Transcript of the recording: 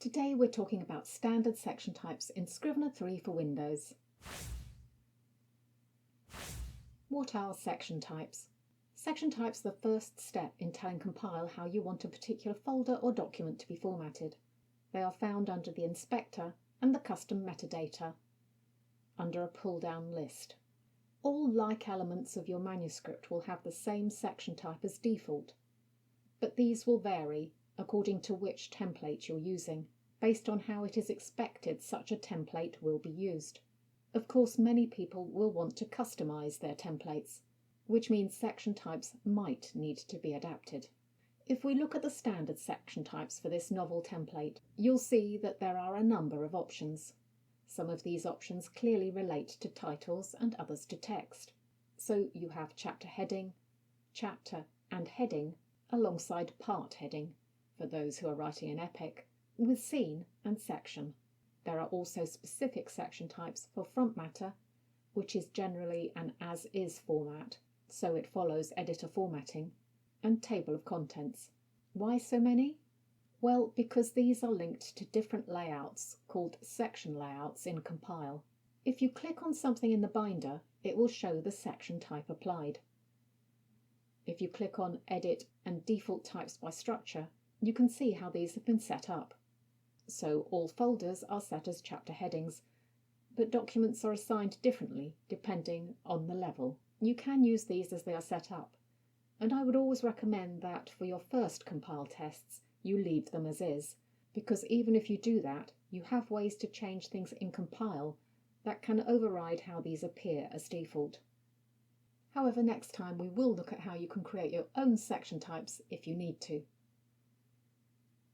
Today we're talking about standard section types in Scrivener 3 for Windows. What are section types? Section types are the first step in telling Compile how you want a particular folder or document to be formatted. They are found under the inspector and the custom metadata, under a pull-down list. All like elements of your manuscript will have the same section type as default, but these will vary according to which template you're using, based on how it is expected such a template will be used. Of course, many people will want to customize their templates, which means section types might need to be adapted. If we look at the standard section types for this novel template, you'll see that there are a number of options. Some of these options clearly relate to titles and others to text. So you have chapter heading, chapter and heading, alongside part heading, for those who are writing an epic, with scene and section. There are also specific section types for front matter, which is generally an as-is format, so it follows editor formatting, and table of contents. Why so many? Well, because these are linked to different layouts called section layouts in Compile. If you click on something in the binder, it will show the section type applied. If you click on Edit and Default Types by Structure, you can see how these have been set up. So all folders are set as chapter headings, but documents are assigned differently depending on the level. You can use these as they are set up, and I would always recommend that for your first Compile tests you leave them as is, because even if you do that, you have ways to change things in Compile that can override how these appear as default. However, next time we will look at how you can create your own section types if you need to.